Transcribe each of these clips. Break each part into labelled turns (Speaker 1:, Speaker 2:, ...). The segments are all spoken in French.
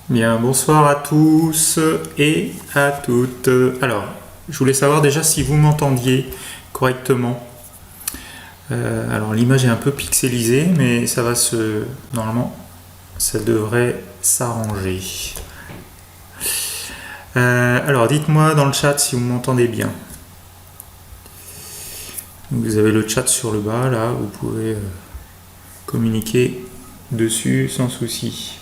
Speaker 1: Bien, bonsoir à tous et à toutes. Alors, je voulais savoir déjà si vous m'entendiez correctement. Alors, l'image est un peu pixelisée, mais ça va se... Normalement, ça devrait s'arranger. Alors, dites-moi dans le chat si vous m'entendez bien. Vous avez le chat sur le bas, là, vous pouvez communiquer dessus sans souci.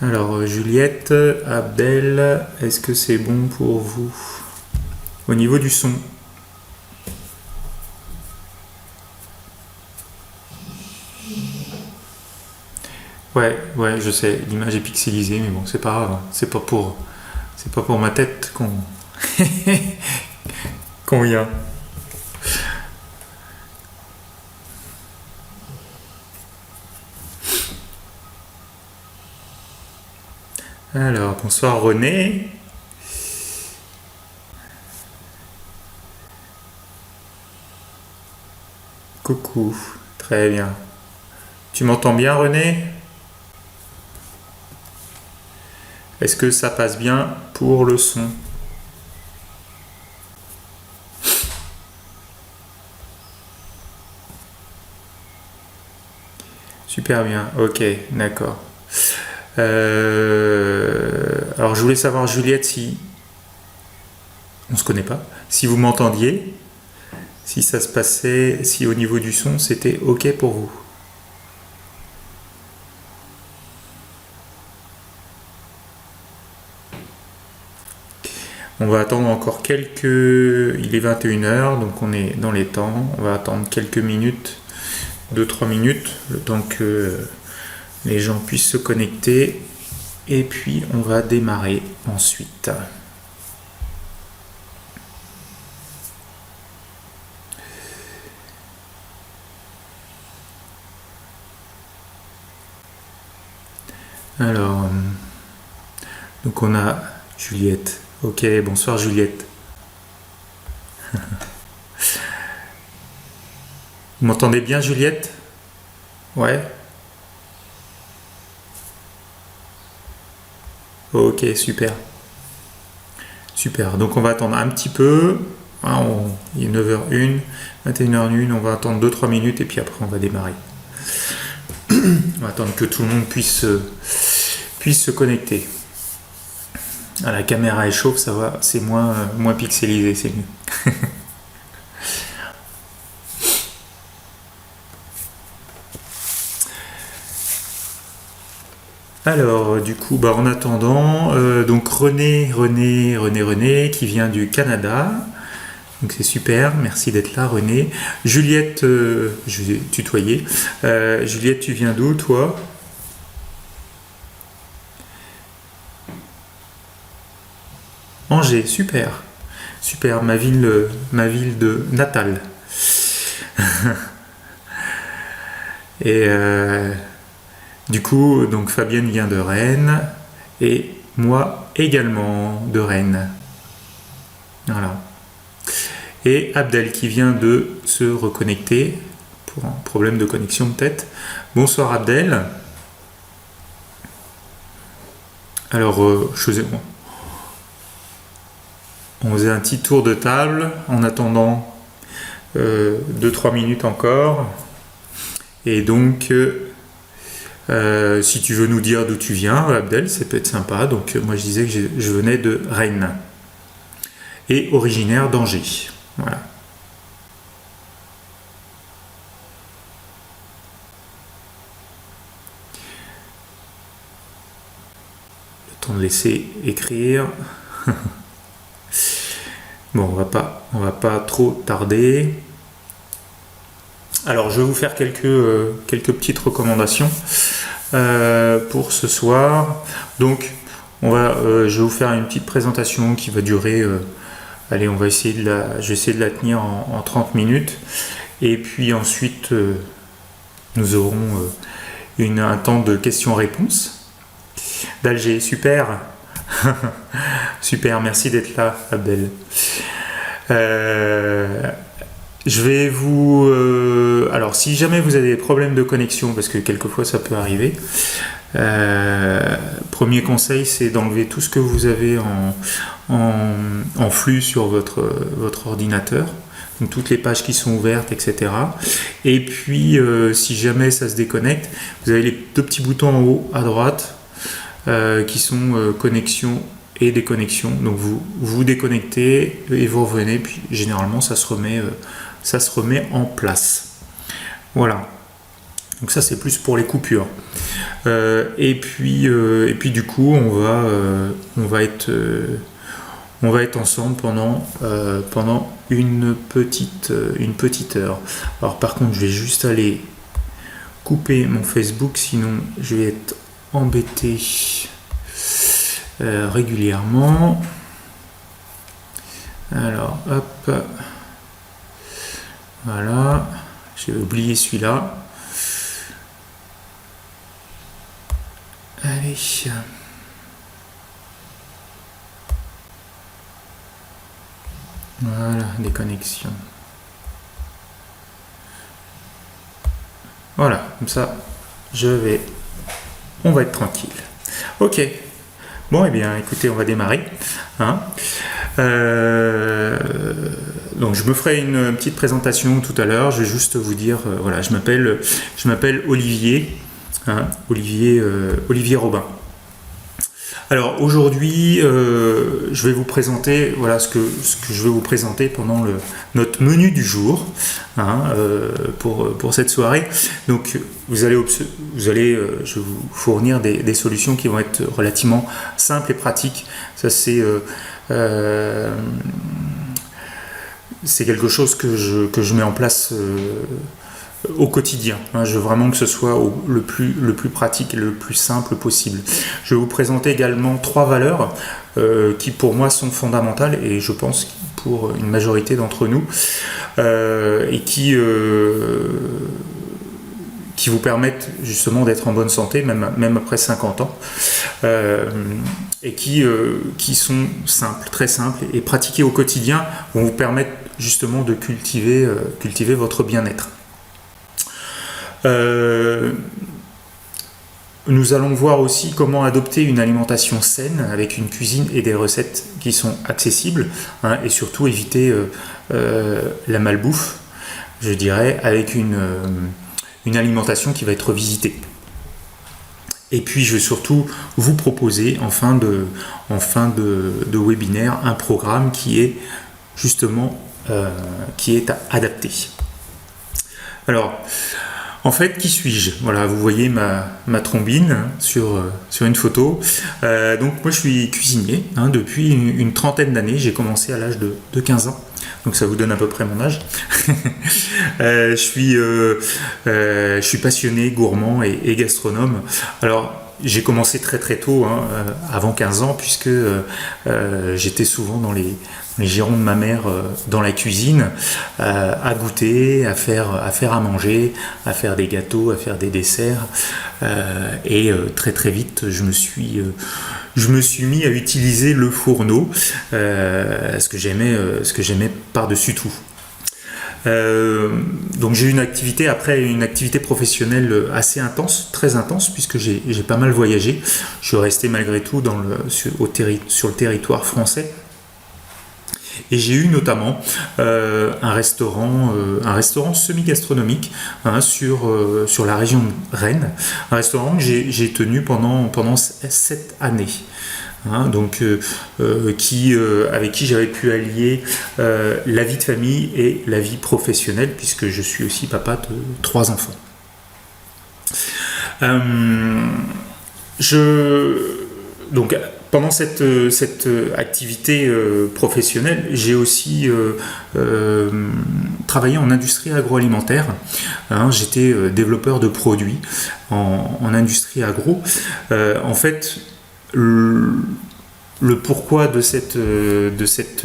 Speaker 1: Alors, Juliette, Abdel, est-ce que c'est bon pour vous au niveau du son? Ouais, je sais, l'image est pixelisée, mais bon, c'est pas grave, c'est pas pour ma tête qu'on qu'on vient. Alors, bonsoir René. Coucou, très bien. Tu m'entends bien René? Est-ce que ça passe bien pour le son? Super bien, ok, d'accord. Alors je voulais savoir Juliette si... On se connaît pas. Si vous m'entendiez, si ça se passait, si au niveau du son c'était ok pour vous. On va attendre encore quelques... Il est 21h, donc on est dans les temps. On va attendre quelques minutes, 2-3 minutes, le temps que les gens puissent se connecter. Et puis on va démarrer ensuite. Alors, donc on a Juliette. Ok, bonsoir Juliette. Vous m'entendez bien Juliette? Ouais. Ok, super. Super, donc on va attendre un petit peu. Il est 9h01, 21h01, on va attendre 2-3 minutes et puis après on va démarrer. On va attendre que tout le monde puisse se connecter. Ah, la caméra est chauffe, ça va, c'est moins pixelisé, c'est mieux. Alors, du coup, en attendant, donc René, qui vient du Canada. Donc c'est super, merci d'être là, René. Juliette, je vais tutoyer. Juliette, tu viens d'où, toi? Angers, super. Super, ma ville de natale. Et du coup, donc Fabienne vient de Rennes et moi également de Rennes. Voilà. Et Abdel qui vient de se reconnecter pour un problème de connexion peut-être. Bonsoir Abdel. Alors, on faisait un petit tour de table en attendant 2-3 minutes encore. Et donc, si tu veux nous dire d'où tu viens, Abdel, ça peut être sympa. Donc, moi je disais que je venais de Rennes et originaire d'Angers. Voilà. Le temps de laisser écrire. Bon, on va pas trop tarder. Alors, je vais vous faire quelques petites recommandations pour ce soir. Donc, je vais vous faire une petite présentation qui va durer. Allez, je vais essayer de la tenir en 30 minutes. Et puis ensuite, nous aurons un temps de questions-réponses. D'Alger, super. Super, merci d'être là, Abdel. je vais vous... alors, si jamais vous avez des problèmes de connexion, parce que quelquefois ça peut arriver, premier conseil, c'est d'enlever tout ce que vous avez en flux sur votre ordinateur. Donc toutes les pages qui sont ouvertes, etc. Et puis, si jamais ça se déconnecte, vous avez les deux petits boutons en haut à droite qui sont connexion et déconnexion. Donc vous déconnectez et vous revenez, puis généralement ça se remet en place. Voilà. Donc ça c'est plus pour les coupures. Et puis du coup on va être ensemble pendant une petite heure. Alors par contre je vais juste aller couper mon Facebook, sinon je vais être embêté régulièrement. Alors hop, voilà, j'ai oublié celui-là. Allez, voilà, déconnexion. Voilà, comme ça on va être tranquille. Ok. Bon, eh bien, écoutez, on va démarrer. Hein. Donc, je me ferai une petite présentation tout à l'heure. Je vais juste vous dire, voilà, je m'appelle Olivier, hein, Olivier Robin. Alors aujourd'hui, je vais vous présenter, voilà ce que je vais vous présenter pendant notre menu du jour, hein, pour cette soirée. Donc je vais vous fournir des solutions qui vont être relativement simples et pratiques. Ça c'est quelque chose que je mets en place au quotidien. Je veux vraiment que ce soit le plus pratique et le plus simple possible. Je vais vous présenter également 3 valeurs qui pour moi sont fondamentales et je pense pour une majorité d'entre nous et qui vous permettent justement d'être en bonne santé même après 50 ans et qui sont simples, très simples et pratiquées au quotidien vont vous permettre justement de cultiver votre bien-être. Nous allons voir aussi comment adopter une alimentation saine avec une cuisine et des recettes qui sont accessibles, hein, et surtout éviter la malbouffe, je dirais, avec une alimentation qui va être visitée. Et puis je vais surtout vous proposer en fin de webinaire un programme qui est justement adapté. Alors, en fait, qui suis-je? Voilà, vous voyez ma trombine sur une photo. Donc moi je suis cuisinier depuis une trentaine d'années. J'ai commencé à l'âge de 15 ans. Donc ça vous donne à peu près mon âge. Je suis passionné, gourmand et gastronome. Alors j'ai commencé très très tôt, avant 15 ans, puisque j'étais souvent dans les girons de ma mère dans la cuisine, à goûter, à faire à manger, à faire des gâteaux, à faire des desserts. Et très très vite, je me suis mis à utiliser le fourneau, ce que j'aimais par-dessus tout. Donc j'ai eu une activité professionnelle assez intense, très intense, puisque j'ai pas mal voyagé. Je suis resté malgré tout sur le territoire français. Et j'ai eu notamment un restaurant semi-gastronomique sur la région de Rennes, un restaurant que j'ai tenu pendant 7 années. Donc avec qui j'avais pu allier la vie de famille et la vie professionnelle, puisque je suis aussi papa de 3 enfants. Donc pendant cette activité professionnelle, j'ai aussi travaillé en industrie agroalimentaire. J'étais développeur de produits en industrie agro. En fait, le pourquoi de cette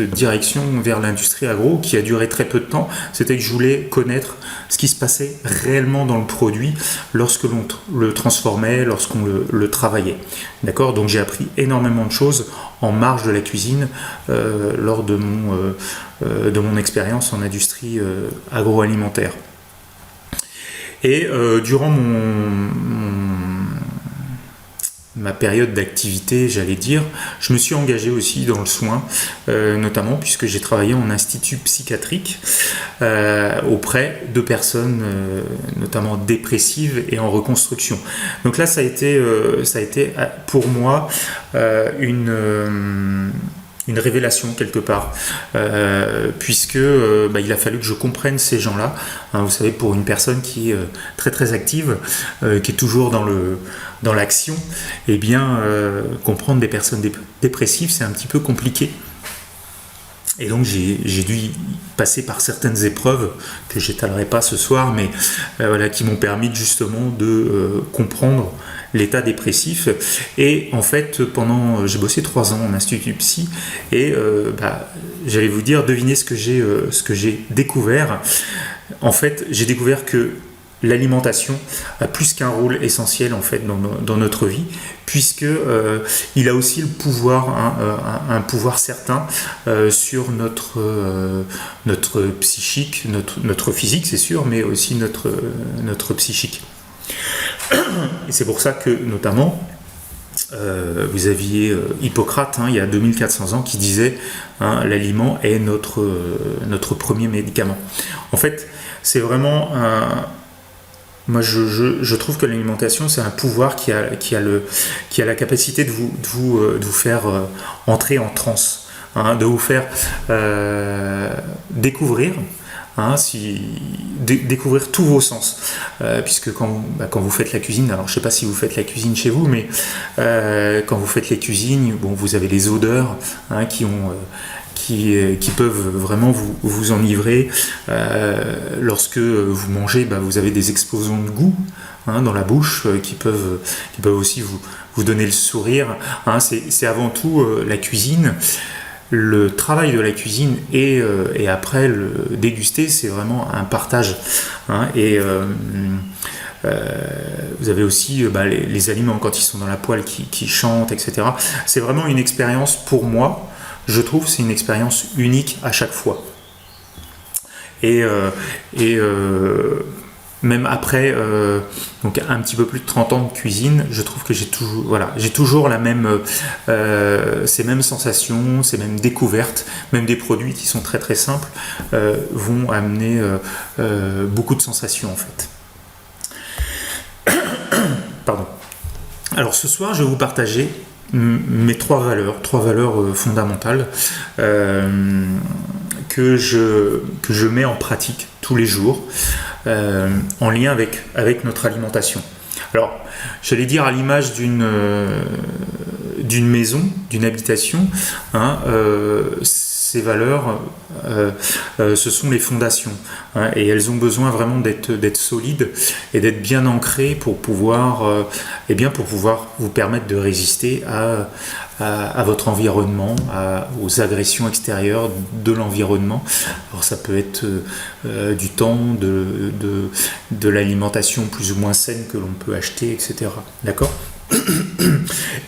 Speaker 1: direction vers l'industrie agro, qui a duré très peu de temps, c'était que je voulais connaître ce qui se passait réellement dans le produit lorsque l'on le transformait, lorsqu'on le travaillait. D'accord ? Donc j'ai appris énormément de choses en marge de la cuisine lors de mon expérience en industrie agroalimentaire. Et durant ma période d'activité, j'allais dire, je me suis engagé aussi dans le soin, notamment puisque j'ai travaillé en institut psychiatrique auprès de personnes notamment dépressives et en reconstruction. Donc là, ça a été pour moi une révélation quelque part, puisque il a fallu que je comprenne ces gens-là. Hein, vous savez, pour une personne qui est très très active, qui est toujours dans l'action, eh bien, comprendre des personnes dépressives, c'est un petit peu compliqué. Et donc j'ai dû passer par certaines épreuves que j'étalerai pas ce soir, mais voilà, qui m'ont permis justement de comprendre l'état dépressif. Et en fait, j'ai bossé 3 ans en institut psy, et j'allais vous dire, devinez ce que j'ai découvert. En fait, j'ai découvert que l'alimentation a plus qu'un rôle essentiel en fait dans notre vie, puisque il a aussi le pouvoir, un pouvoir certain sur notre psychique, notre physique c'est sûr, mais aussi notre psychique. Et c'est pour ça que notamment vous aviez Hippocrate, il y a 2400 ans, qui disait l'aliment est notre premier médicament. En fait, c'est vraiment moi, je trouve que l'alimentation, c'est un pouvoir qui a la capacité de vous faire entrer en transe, de vous faire découvrir, découvrir tous vos sens, puisque quand vous faites la cuisine, alors je ne sais pas si vous faites la cuisine chez vous, mais quand vous faites les cuisines, vous avez les odeurs qui peuvent vraiment vous enivrer. Lorsque vous mangez, vous avez des explosions de goût dans la bouche qui peuvent aussi vous donner le sourire. C'est avant tout la cuisine. Le travail de la cuisine et après le déguster, c'est vraiment un partage. Vous avez aussi les aliments quand ils sont dans la poêle qui chantent, etc. C'est vraiment une expérience pour moi. Je trouve que c'est une expérience unique à chaque fois. Et même après donc un petit peu plus de 30 ans de cuisine, je trouve que j'ai toujours ces mêmes sensations, ces mêmes découvertes, même des produits qui sont très très simples vont amener beaucoup de sensations en fait. Pardon. Alors ce soir, je vais vous partager mes trois valeurs fondamentales que je mets en pratique tous les jours en lien avec notre alimentation. Alors, j'allais dire à l'image d'une maison, d'une habitation, ces valeurs, ce sont les fondations, et elles ont besoin vraiment d'être solides et d'être bien ancrées pour pouvoir vous permettre de résister à votre environnement, aux agressions extérieures de l'environnement. Alors ça peut être du temps, de l'alimentation plus ou moins saine que l'on peut acheter, etc. D'accord ?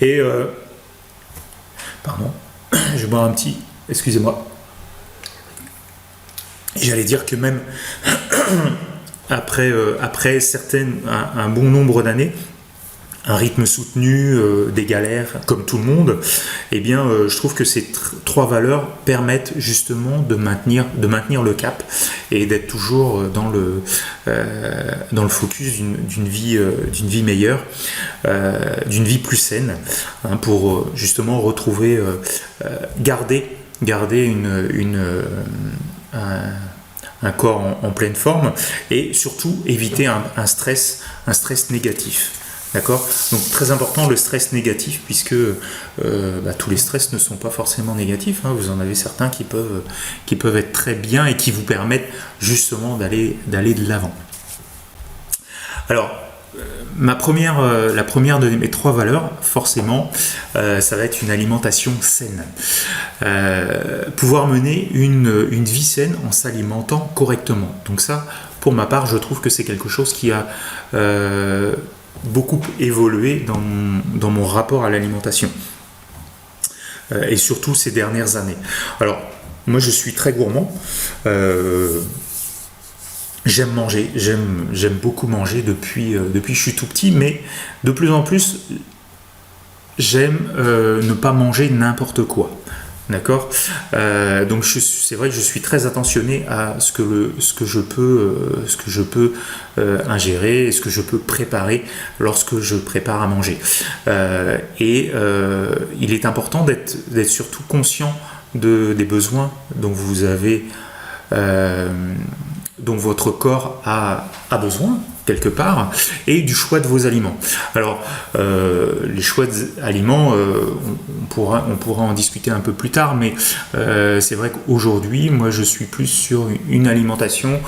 Speaker 1: Et pardon, je vais boire un petit... Excusez-moi. J'allais dire que même après un bon nombre d'années, un rythme soutenu, des galères, comme tout le monde, eh bien, je trouve que ces trois valeurs permettent justement de maintenir le cap et d'être toujours dans le focus d'une vie meilleure, d'une vie plus saine, pour justement retrouver, garder un corps en pleine forme, et surtout éviter un stress négatif. D'accord ? Donc très important le stress négatif, puisque tous les stress ne sont pas forcément négatifs. Vous en avez certains qui peuvent être très bien et qui vous permettent justement d'aller de l'avant. Alors la première de mes 3 valeurs, forcément, ça va être une alimentation saine. Pouvoir mener une vie saine en s'alimentant correctement. Donc ça, pour ma part, je trouve que c'est quelque chose qui a beaucoup évolué dans mon rapport à l'alimentation. Et surtout ces dernières années. Alors, moi je suis très gourmand. J'aime manger, j'aime beaucoup manger depuis que je suis tout petit, mais de plus en plus, j'aime ne pas manger n'importe quoi. D'accord. Donc c'est vrai que je suis très attentionné à ce que je peux ingérer et ce que je peux préparer lorsque je prépare à manger. Il est important d'être surtout conscient des besoins dont vous avez, dont votre corps a besoin quelque part, et du choix de vos aliments. Alors, les choix d'aliments, on pourra en discuter un peu plus tard, mais c'est vrai qu'aujourd'hui, moi, je suis plus sur une alimentation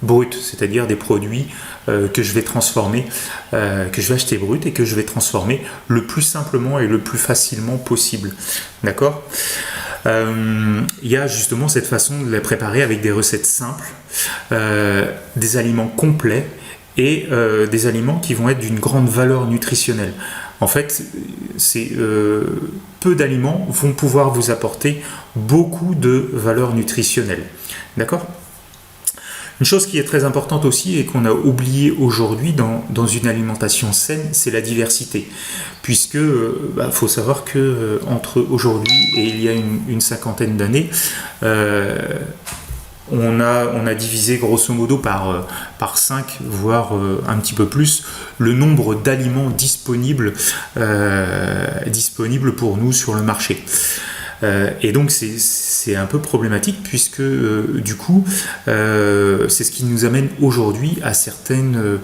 Speaker 1: brute, c'est-à-dire des produits que je vais transformer, que je vais acheter brut et que je vais transformer le plus simplement et le plus facilement possible. D'accord ? Il y a justement cette façon de les préparer avec des recettes simples, des aliments complets et des aliments qui vont être d'une grande valeur nutritionnelle. En fait, peu d'aliments vont pouvoir vous apporter beaucoup de valeur nutritionnelle. D'accord ? Une chose qui est très importante aussi et qu'on a oublié aujourd'hui dans une alimentation saine, c'est la diversité. Puisque faut savoir que entre aujourd'hui et il y a une cinquantaine d'années, on a divisé grosso modo par 5, voire un petit peu plus, le nombre d'aliments disponibles pour nous sur le marché. Et donc c'est un peu problématique puisque du coup c'est ce qui nous amène aujourd'hui à certaines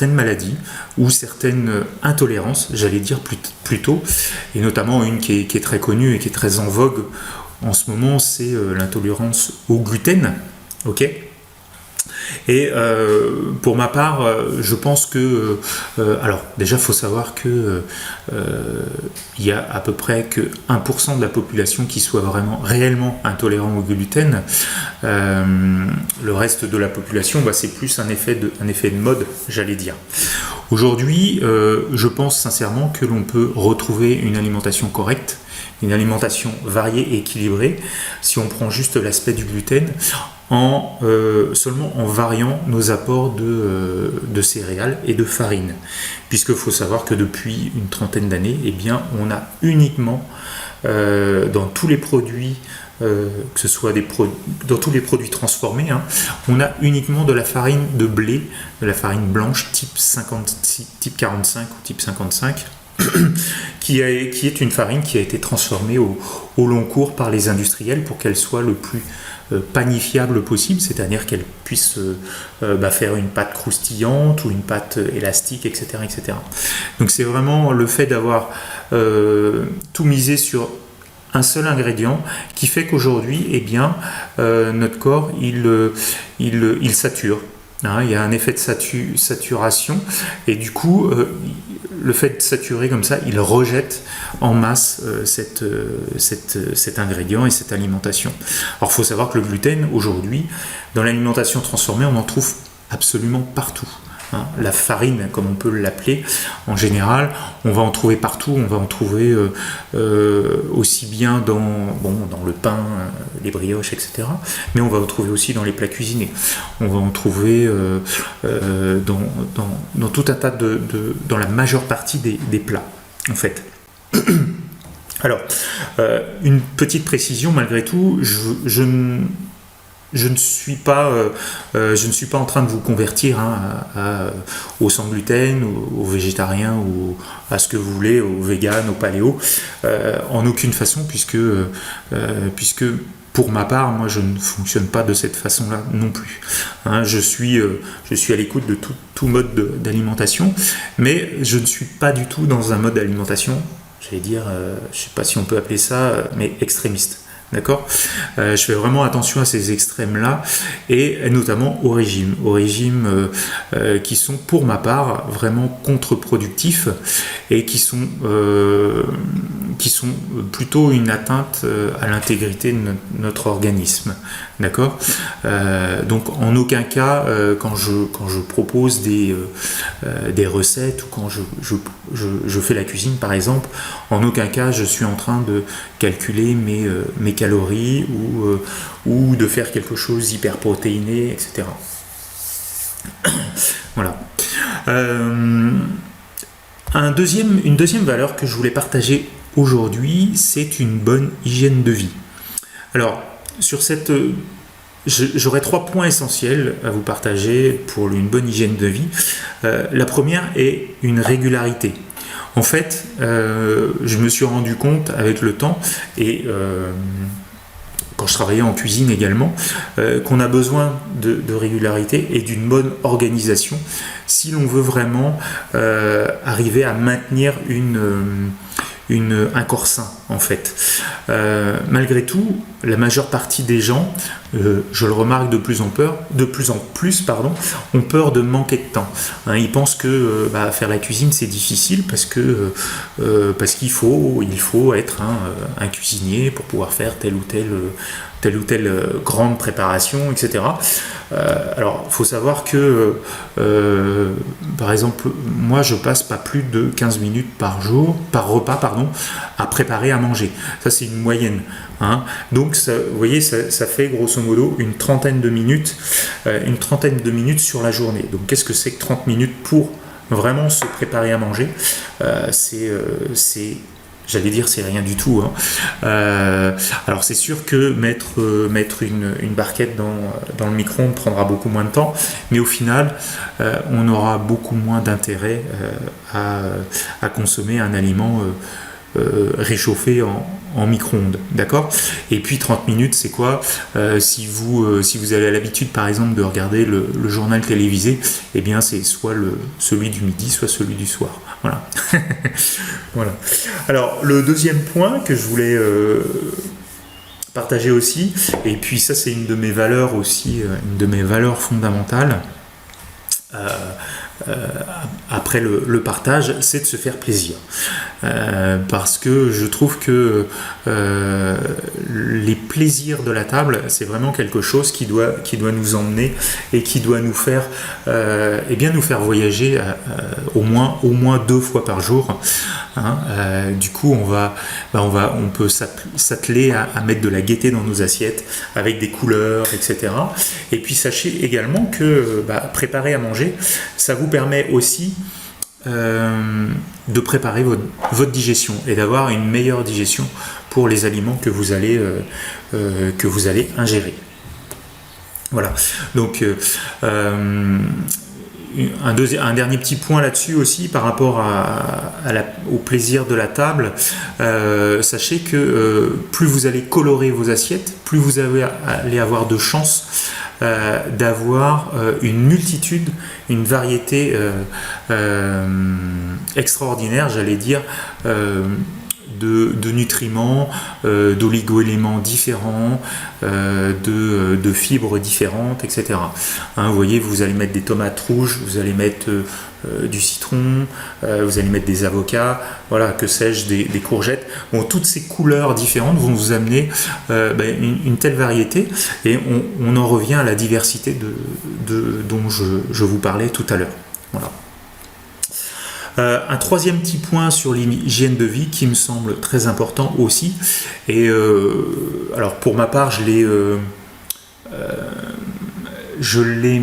Speaker 1: maladies ou certaines intolérances, j'allais dire plutôt, et notamment une qui est très connue et qui est très en vogue en ce moment, c'est l'intolérance au gluten. Ok ? Et pour ma part, je pense que... alors, déjà, il faut savoir que il y a à peu près que 1% de la population qui soit réellement intolérant au gluten. Le reste de la population, c'est plus un effet de mode, j'allais dire. Aujourd'hui, je pense sincèrement que l'on peut retrouver une alimentation correcte, une alimentation variée et équilibrée, si on prend juste l'aspect du gluten, seulement en variant nos apports de céréales et de farine. Puisqu'il faut savoir que depuis une trentaine d'années, on a uniquement dans tous les produits, que ce soit dans tous les produits transformés, on a uniquement de la farine de blé, de la farine blanche type 45 ou type 55, qui est une farine qui a été transformée au long cours par les industriels pour qu'elle soit le plus panifiable possible, c'est-à-dire qu'elle puisse faire une pâte croustillante ou une pâte élastique, etc., etc. Donc c'est vraiment le fait d'avoir tout misé sur un seul ingrédient qui fait qu'aujourd'hui, notre corps il sature. Il y a un effet de saturation et du coup le fait de saturer comme ça, il rejette en masse cet ingrédient et cette alimentation. Alors il faut savoir que le gluten aujourd'hui, dans l'alimentation transformée, on en trouve absolument partout. La farine, comme on peut l'appeler, en général, on va en trouver partout. On va en trouver aussi bien dans le pain, les brioches, etc. Mais on va en trouver aussi dans les plats cuisinés. On va en trouver dans tout un tas dans la majeure partie des plats, en fait. Alors, une petite précision malgré tout, je ne suis pas en train de vous convertir au sans gluten, au végétarien ou à ce que vous voulez, au vegan, au paléo, en aucune façon, puisque pour ma part, moi je ne fonctionne pas de cette façon-là non plus. Je suis à l'écoute de tout mode d'alimentation, mais je ne suis pas du tout dans un mode d'alimentation, j'allais dire, je ne sais pas si on peut appeler ça, mais extrémiste. D'accord. Je fais vraiment attention à ces extrêmes-là et notamment au régime qui sont pour ma part vraiment contre-productifs et qui sont plutôt une atteinte à l'intégrité de notre organisme. D'accord. Donc en aucun cas, quand je propose des recettes ou quand je fais la cuisine par exemple, en aucun cas je suis en train de calculer mes calories ou de faire quelque chose hyper protéiné, etc. Voilà. Une deuxième valeur que je voulais partager aujourd'hui, c'est une bonne hygiène de vie. Alors, sur cette... J'aurais 3 points essentiels à vous partager pour une bonne hygiène de vie. La première est une régularité. En fait, je me suis rendu compte avec le temps, et quand je travaillais en cuisine également, qu'on a besoin de régularité et d'une bonne organisation si l'on veut vraiment arriver à maintenir un corps sain en fait. Malgré tout, la majeure partie des gens, je le remarque de plus en plus, ont peur de manquer de temps. Ils pensent que faire la cuisine c'est difficile parce qu'il faut être un cuisinier pour pouvoir faire telle ou telle grande préparation, etc. Alors, il faut savoir que, par exemple, moi, je passe pas plus de 15 minutes par repas, à préparer à manger. Ça, c'est une moyenne. Donc, ça, vous voyez, ça fait grosso modo une trentaine de minutes sur la journée. Donc, qu'est-ce que c'est que 30 minutes pour vraiment se préparer à manger? J'allais dire c'est rien du tout. Alors c'est sûr que mettre une barquette dans le micro-ondes prendra beaucoup moins de temps, mais au final on aura beaucoup moins d'intérêt à consommer un aliment réchauffé en micro-ondes, d'accord. Et puis 30 minutes, c'est quoi? Si vous avez l'habitude par exemple de regarder le journal télévisé, eh bien c'est soit celui du midi, soit celui du soir. Voilà. Voilà. Alors le deuxième point que je voulais partager aussi, et puis ça c'est une de mes valeurs aussi, une de mes valeurs fondamentales, après le partage, c'est de se faire plaisir. Parce que je trouve que les plaisirs de la table, c'est vraiment quelque chose qui doit nous emmener et qui doit nous faire nous faire voyager au moins 2 fois par jour. Du coup, on peut s'atteler à mettre de la gaieté dans nos assiettes avec des couleurs, etc. Et puis sachez également que préparer à manger, ça vous permet aussi de préparer votre digestion et d'avoir une meilleure digestion pour les aliments que vous allez ingérer. Voilà. Donc un dernier petit point là-dessus aussi par rapport au plaisir de la table. Sachez que plus vous allez colorer vos assiettes, plus vous allez avoir de chances d'avoir une multitude, une variété extraordinaire, j'allais dire, de nutriments, d'oligo-éléments différents, de fibres différentes, etc. Vous voyez, vous allez mettre des tomates rouges, vous allez mettre du citron, vous allez mettre des avocats, voilà, que sais-je, des courgettes. Bon, toutes ces couleurs différentes vont vous amener une telle variété, et on en revient à la diversité dont je vous parlais tout à l'heure. Voilà. Un troisième petit point sur l'hygiène de vie qui me semble très important aussi, et alors pour ma part je l'ai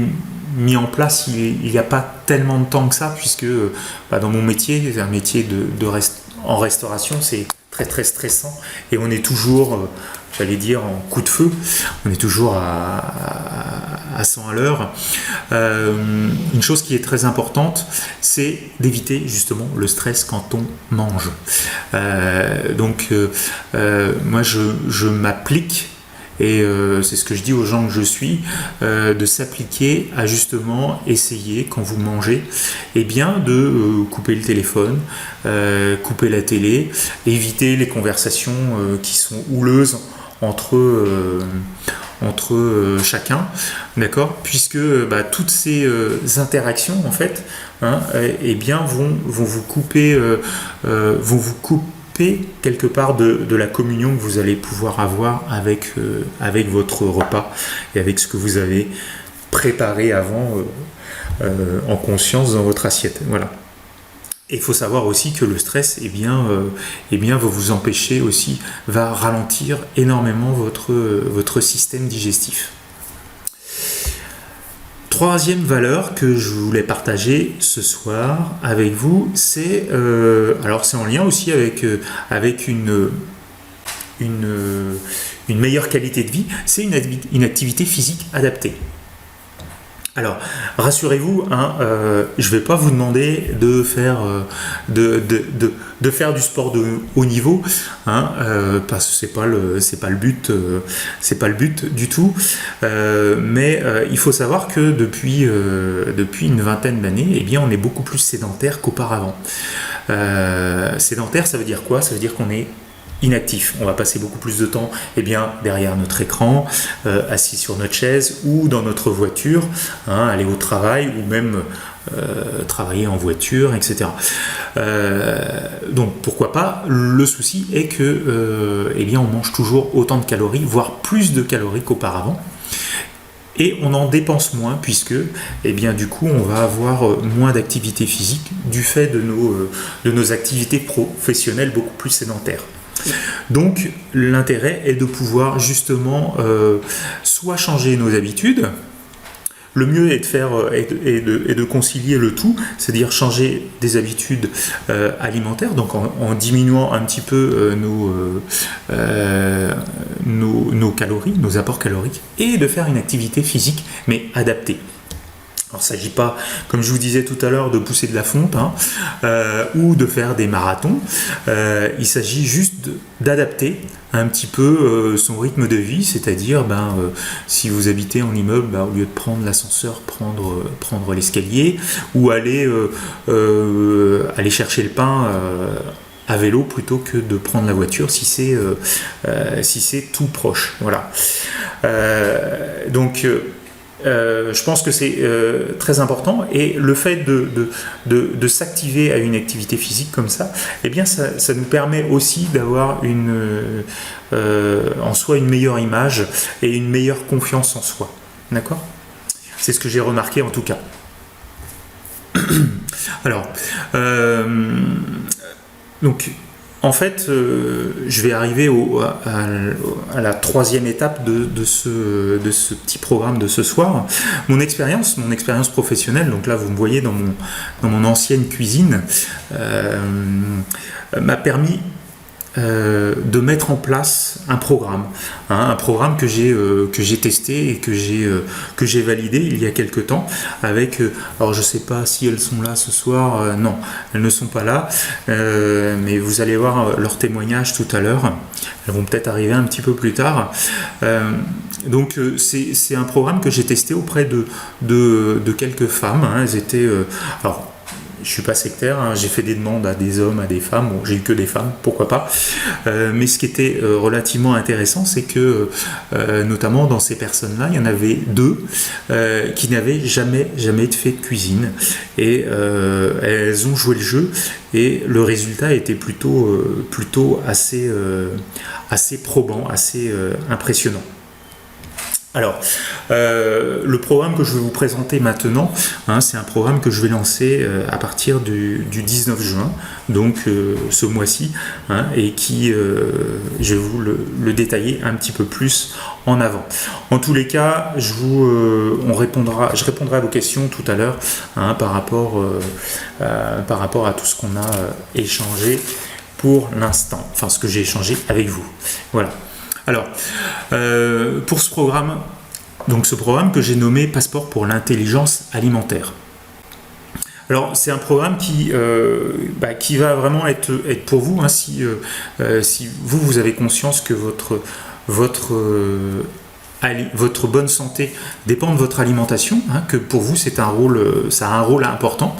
Speaker 1: mis en place il n'y a pas tellement de temps que ça, puisque dans mon métier, c'est un métier en restauration, c'est très très stressant, et on est toujours j'allais dire en coup de feu, on est toujours à 100 à l'heure. Une chose qui est très importante, c'est d'éviter justement le stress quand on mange. Donc moi je m'applique, et c'est ce que je dis aux gens que je suis, de s'appliquer à justement essayer, quand vous mangez, de couper le téléphone, couper la télé, éviter les conversations qui sont houleuses entre chacun, d'accord, puisque toutes ces interactions en fait, eh bien vont vous couper quelque part de la communion que vous allez pouvoir avoir avec votre repas et avec ce que vous avez préparé avant en conscience dans votre assiette. Voilà. Et il faut savoir aussi que le stress va vous empêcher aussi, va ralentir énormément votre système digestif. Troisième valeur que je voulais partager ce soir avec vous, c'est en lien aussi avec une meilleure qualité de vie, c'est une activité physique adaptée. Alors, rassurez-vous, je ne vais pas vous demander de faire du sport de haut niveau, parce que c'est pas le but du tout. Mais il faut savoir que depuis une vingtaine d'années, eh bien, on est beaucoup plus sédentaire qu'auparavant. Sédentaire, ça veut dire quoi? Ça veut dire qu'on est inactif. On va passer beaucoup plus de temps derrière notre écran, assis sur notre chaise ou dans notre voiture, aller au travail ou même travailler en voiture, etc. Donc pourquoi pas? Le souci est que on mange toujours autant de calories, voire plus de calories qu'auparavant. Et on en dépense moins puisque du coup on va avoir moins d'activité physique du fait de nos activités professionnelles beaucoup plus sédentaires. Donc l'intérêt est de pouvoir justement soit changer nos habitudes. Le mieux est de concilier le tout, c'est-à-dire changer des habitudes alimentaires, donc en diminuant un petit peu nos calories, nos apports caloriques, et de faire une activité physique, mais adaptée. Alors, il ne s'agit pas, comme je vous disais tout à l'heure, de pousser de la fonte ou de faire des marathons. Il s'agit juste d'adapter un petit peu son rythme de vie, c'est-à-dire si vous habitez en immeuble, au lieu de prendre l'ascenseur, prendre l'escalier ou aller chercher le pain à vélo plutôt que de prendre la voiture si c'est tout proche. Voilà. Je pense que c'est très important, et le fait de s'activer à une activité physique comme ça, ça nous permet aussi d'avoir en soi une meilleure image et une meilleure confiance en soi. D'accord ? C'est ce que j'ai remarqué en tout cas. Alors, en fait, je vais arriver à la troisième étape de ce petit programme de ce soir. Mon expérience professionnelle, donc là vous me voyez dans mon ancienne cuisine, m'a permis de mettre en place un programme que j'ai testé et que j'ai validé il y a quelque temps avec, alors je sais pas si elles sont là ce soir, non, elles ne sont pas là, mais vous allez voir leur témoignage tout à l'heure, elles vont peut-être arriver un petit peu plus tard. C'est un programme que j'ai testé auprès de quelques femmes, elles étaient alors je suis pas sectaire, j'ai fait des demandes à des hommes, à des femmes, bon, j'ai eu que des femmes, pourquoi pas. Mais ce qui était relativement intéressant, c'est que notamment dans ces personnes-là, il y en avait deux qui n'avaient jamais fait de cuisine, et elles ont joué le jeu, et le résultat était plutôt assez probant, assez impressionnant. Alors, le programme que je vais vous présenter maintenant, c'est un programme que je vais lancer à partir du 19 juin, donc ce mois-ci, et qui, je vais vous le détailler un petit peu plus en avant. En tous les cas, je répondrai à vos questions tout à l'heure par rapport à tout ce qu'on a échangé pour l'instant, enfin ce que j'ai échangé avec vous. Voilà. Alors, pour ce programme que j'ai nommé Passeport pour l'intelligence alimentaire. Alors, c'est un programme qui va vraiment être pour vous, si vous avez conscience que votre bonne santé dépend de votre alimentation, que pour vous ça a un rôle important.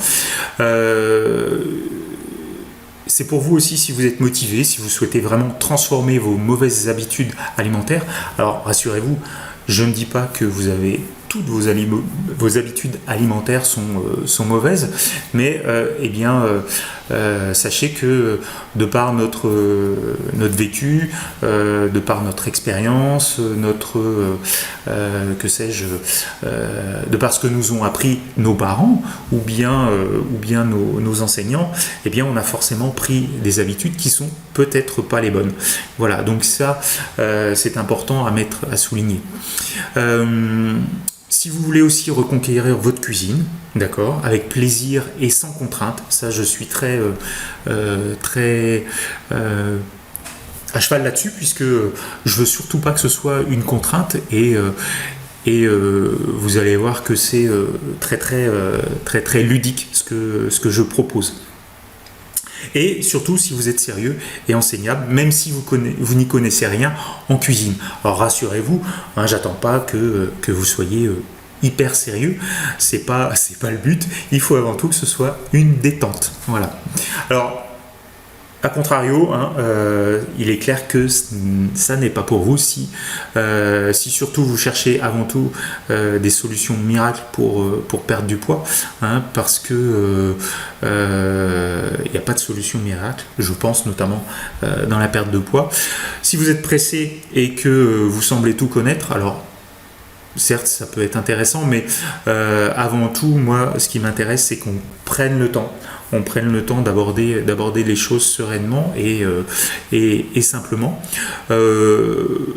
Speaker 1: c'est pour vous aussi si vous êtes motivé, si vous souhaitez vraiment transformer vos mauvaises habitudes alimentaires. Alors rassurez-vous, je ne dis pas que vous avez toutes vos habitudes alimentaires sont mauvaises, mais sachez que de par notre vécu, de par notre expérience, de par ce que nous ont appris nos parents ou bien nos enseignants, eh bien on a forcément pris des habitudes qui sont peut-être pas les bonnes. Voilà, donc ça c'est important à souligner. Si vous voulez aussi reconquérir votre cuisine, d'accord, avec plaisir et sans contrainte, ça je suis très à cheval là-dessus, puisque je veux surtout pas que ce soit une contrainte et vous allez voir que c'est très ludique ce que je propose. Et surtout si vous êtes sérieux et enseignable, même si vous n'y connaissez rien en cuisine. Alors rassurez-vous, hein, j'attends pas que vous soyez hyper sérieux, c'est pas le but, il faut avant tout que ce soit une détente. Voilà. Alors, a contrario, hein, il est clair que ça n'est pas pour vous si surtout vous cherchez avant tout des solutions miracles pour perdre du poids, hein, parce que il n'y a pas de solution miracle, je pense notamment dans la perte de poids. Si vous êtes pressé et que vous semblez tout connaître, alors certes ça peut être intéressant, mais avant tout, moi ce qui m'intéresse c'est qu'on prenne le temps. D'aborder les choses sereinement et simplement.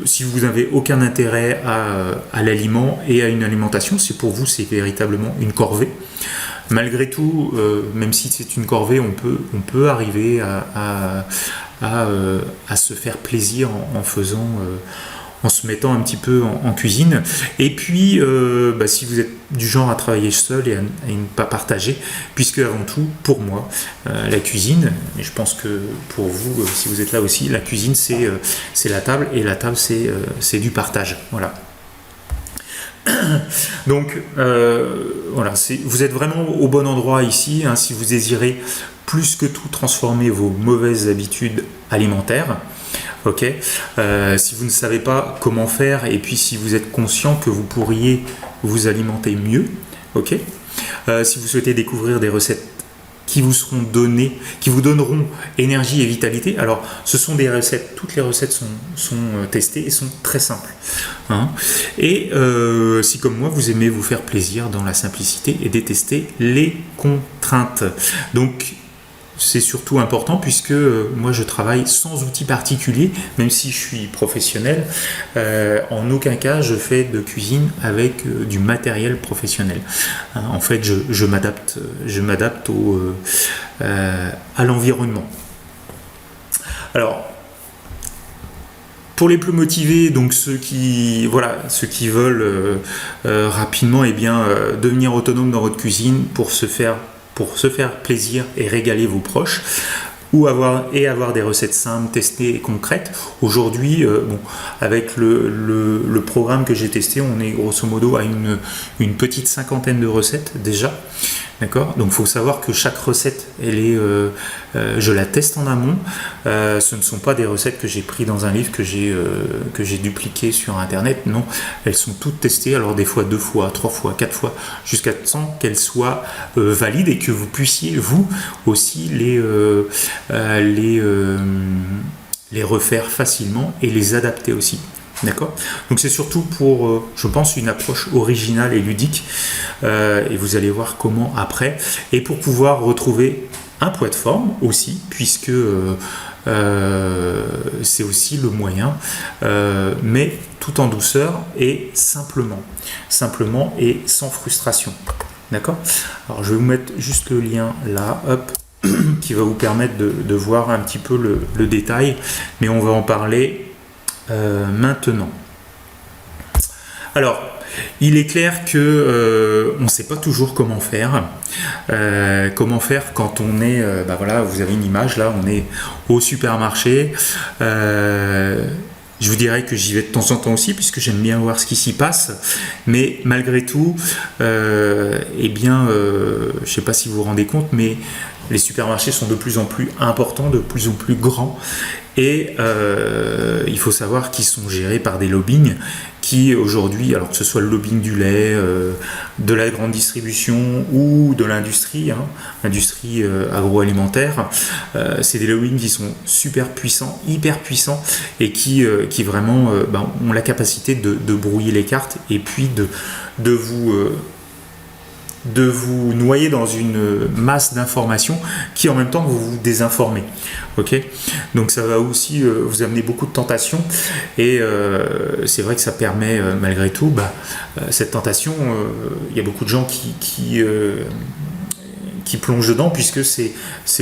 Speaker 1: Si vous n'avez aucun intérêt à l'aliment et à une alimentation, c'est pour vous, c'est véritablement une corvée. Malgré tout, même si c'est une corvée, on peut arriver à se faire plaisir en se mettant un petit peu en cuisine. Et puis, si vous êtes du genre à travailler seul et à ne pas partager, puisque avant tout, pour moi, la cuisine, et je pense que pour vous, si vous êtes là aussi, la cuisine, c'est la table, et la table, c'est du partage. Voilà. Donc, voilà, vous êtes vraiment au bon endroit ici, hein, si vous désirez plus que tout transformer vos mauvaises habitudes alimentaires. Ok, si vous ne savez pas comment faire et puis si vous êtes conscient que vous pourriez vous alimenter mieux, ok, si vous souhaitez découvrir des recettes qui vous seront données, qui vous donneront énergie et vitalité, alors ce sont des recettes, toutes les recettes sont testées et sont très simples, hein. Et si comme moi vous aimez vous faire plaisir dans la simplicité et détester les contraintes, donc c'est surtout important puisque moi je travaille sans outil particulier, même si je suis professionnel, en aucun cas je fais de cuisine avec du matériel professionnel. En fait je m'adapte à l'environnement. Alors pour les plus motivés, donc ceux qui veulent rapidement devenir autonomes dans votre cuisine pour se faire plaisir et régaler vos proches, ou avoir des recettes simples, testées et concrètes. Aujourd'hui, avec le programme que j'ai testé, on est grosso modo à une petite cinquantaine de recettes déjà. D'accord ? Donc il faut savoir que chaque recette, je la teste en amont. Ce ne sont pas des recettes que j'ai prises dans un livre, que j'ai dupliquées sur internet. Non, elles sont toutes testées, alors des fois 2 fois, 3 fois, 4 fois, jusqu'à temps qu'elles soient valides et que vous puissiez vous aussi les refaire facilement et les adapter aussi. D'accord ? Donc c'est surtout pour, je pense, une approche originale et ludique, et vous allez voir comment après, et pour pouvoir retrouver un poids de forme aussi, puisque c'est aussi le moyen, mais tout en douceur et simplement et sans frustration. D'accord ? Alors je vais vous mettre juste le lien là, hop, qui va vous permettre de voir un petit peu le détail, mais on va en parler maintenant. Alors, il est clair que on ne sait pas toujours comment faire. Quand on est, vous avez une image là, on est au supermarché. Je vous dirais que j'y vais de temps en temps aussi, puisque j'aime bien voir ce qui s'y passe. Mais malgré tout, je ne sais pas si vous vous rendez compte, mais les supermarchés sont de plus en plus importants, de plus en plus grands, et il faut savoir qu'ils sont gérés par des lobbying qui aujourd'hui, alors que ce soit le lobbying du lait, de la grande distribution ou de l'industrie, l'industrie agroalimentaire, c'est des lobbying qui sont super puissants, hyper puissants, et qui vraiment ont la capacité de brouiller les cartes et puis de vous noyer dans une masse d'informations qui en même temps vous désinformer. Ok, donc ça va aussi vous amener beaucoup de tentations, et c'est vrai que ça permet malgré tout cette tentation, il y a beaucoup de gens qui plongent dedans puisque c'est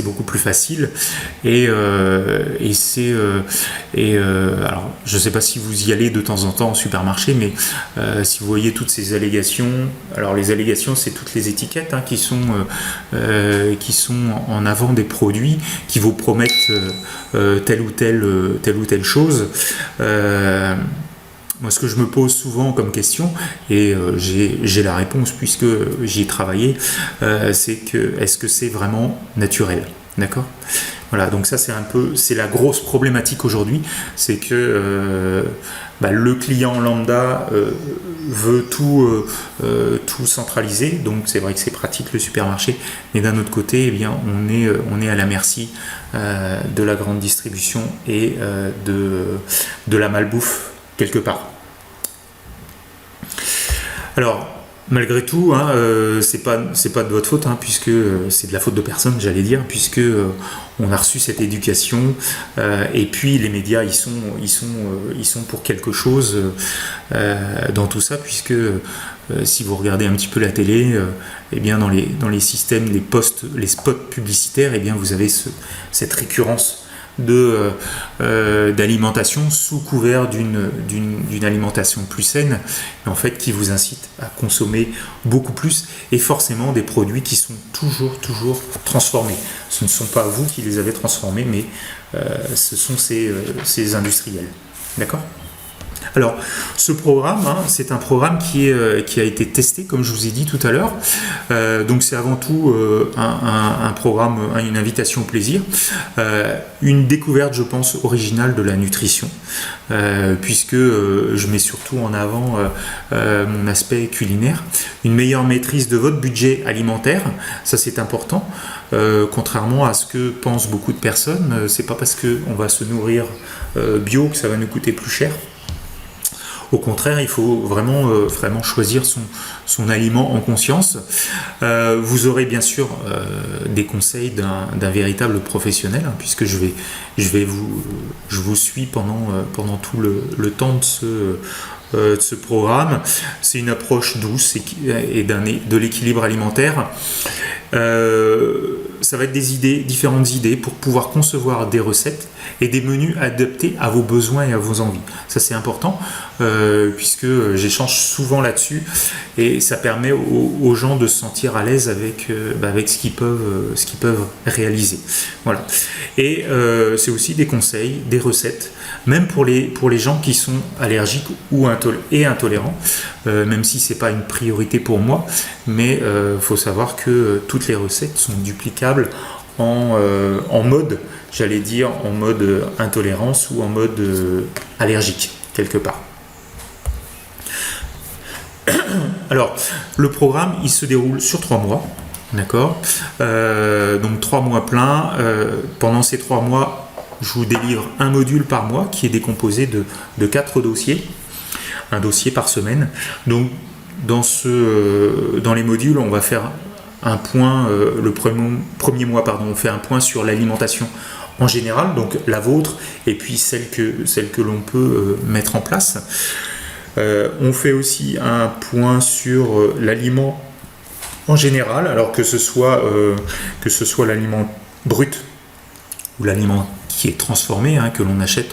Speaker 1: beaucoup plus facile, et alors je ne sais pas si vous y allez de temps en temps au supermarché, mais si vous voyez toutes ces allégations, alors les allégations c'est toutes les étiquettes qui sont en avant des produits qui vous promettent telle ou telle chose. Moi, ce que je me pose souvent comme question, et j'ai la réponse puisque j'y ai travaillé, c'est que est-ce que c'est vraiment naturel, d'accord ? Voilà, donc ça c'est la grosse problématique aujourd'hui, c'est que le client lambda veut tout centraliser, donc c'est vrai que c'est pratique le supermarché, mais d'un autre côté, on est à la merci de la grande distribution et de la malbouffe quelque part. Alors, malgré tout, c'est pas de votre faute, puisque c'est de la faute de personne, j'allais dire, puisque on a reçu cette éducation, et puis les médias, ils sont pour quelque chose dans tout ça, puisque si vous regardez un petit peu la télé, dans les systèmes, les spots publicitaires, vous avez cette récurrence d'alimentation sous couvert d'une alimentation plus saine, et en fait qui vous incite à consommer beaucoup plus, et forcément des produits qui sont toujours transformés. Ce ne sont pas vous qui les avez transformés, mais ce sont ces industriels. D'accord ? Alors, ce programme, c'est un programme qui a été testé, comme je vous ai dit tout à l'heure. Donc, c'est avant tout un programme, une invitation au plaisir, une découverte, je pense, originale de la nutrition, puisque je mets surtout en avant mon aspect culinaire, une meilleure maîtrise de votre budget alimentaire, ça c'est important. Contrairement à ce que pensent beaucoup de personnes, c'est pas parce qu'on va se nourrir bio que ça va nous coûter plus cher. Au contraire, il faut vraiment choisir son aliment en conscience. Vous aurez bien sûr des conseils d'un véritable professionnel, puisque je vous suis pendant tout le temps de ce programme. C'est une approche douce et de l'équilibre alimentaire. Ça va être différentes idées pour pouvoir concevoir des recettes et des menus adaptés à vos besoins et à vos envies. Ça c'est important, puisque j'échange souvent là-dessus, et ça permet aux gens de se sentir à l'aise avec ce qu'ils peuvent réaliser. Voilà. Et c'est aussi des conseils, des recettes, même pour les gens qui sont allergiques ou intolérants, même si c'est pas une priorité pour moi, mais faut savoir que toutes les recettes sont duplicables en mode, j'allais dire, en mode intolérance ou en mode allergique, quelque part. Alors, le programme, il se déroule sur 3 mois, d'accord ? Donc 3 mois pleins. Pendant ces 3 mois, je vous délivre un module par mois qui est décomposé de 4 dossiers, un dossier par semaine. Donc, dans les modules, on va faire un point, le premier mois, on fait un point sur l'alimentation en général, donc la vôtre, et puis celle que l'on peut mettre en place. On fait aussi un point sur l'aliment en général, alors que ce soit l'aliment brut ou l'aliment qui est transformé, que l'on achète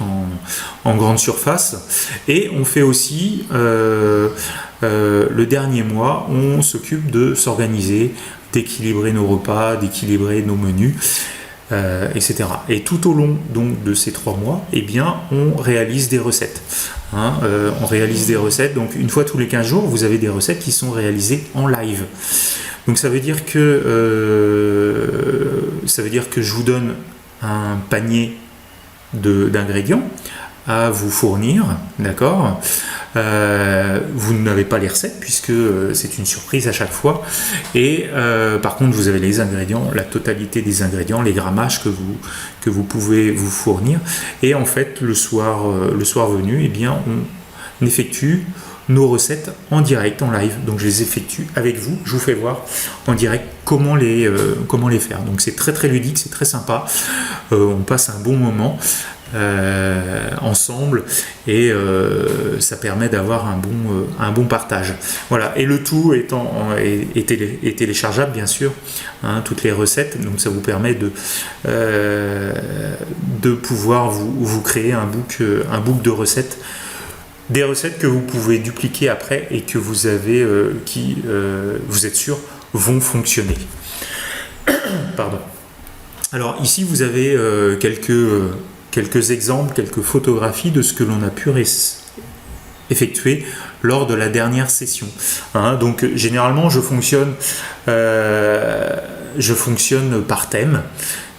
Speaker 1: en grande surface. Et on fait aussi, le dernier mois, on s'occupe de s'organiser, d'équilibrer nos repas, d'équilibrer nos menus, etc. Et tout au long donc de ces 3 mois, on réalise des recettes. On réalise des recettes, donc une fois tous les 15 jours, vous avez des recettes qui sont réalisées en live. Donc ça veut dire que ça veut dire que je vous donne un panier d'ingrédients à vous fournir, d'accord. Vous n'avez pas les recettes puisque c'est une surprise à chaque fois, et par contre vous avez les ingrédients, la totalité des ingrédients, les grammages que vous pouvez vous fournir, et en fait le soir venu, eh bien on effectue nos recettes en direct, en live. Donc je les effectue avec vous, je vous fais voir en direct comment les faire. Donc c'est très très ludique, c'est très sympa, on passe un bon moment ensemble, et ça permet d'avoir un bon partage. Voilà, et le tout est téléchargeable bien sûr, hein, toutes les recettes, donc ça vous permet de pouvoir vous créer un book de recettes, des recettes que vous pouvez dupliquer après et que vous avez vous êtes sûr vont fonctionner. Pardon. Alors ici vous avez quelques exemples, quelques photographies de ce que l'on a pu effectuer lors de la dernière session. Hein, donc généralement je fonctionne par thème.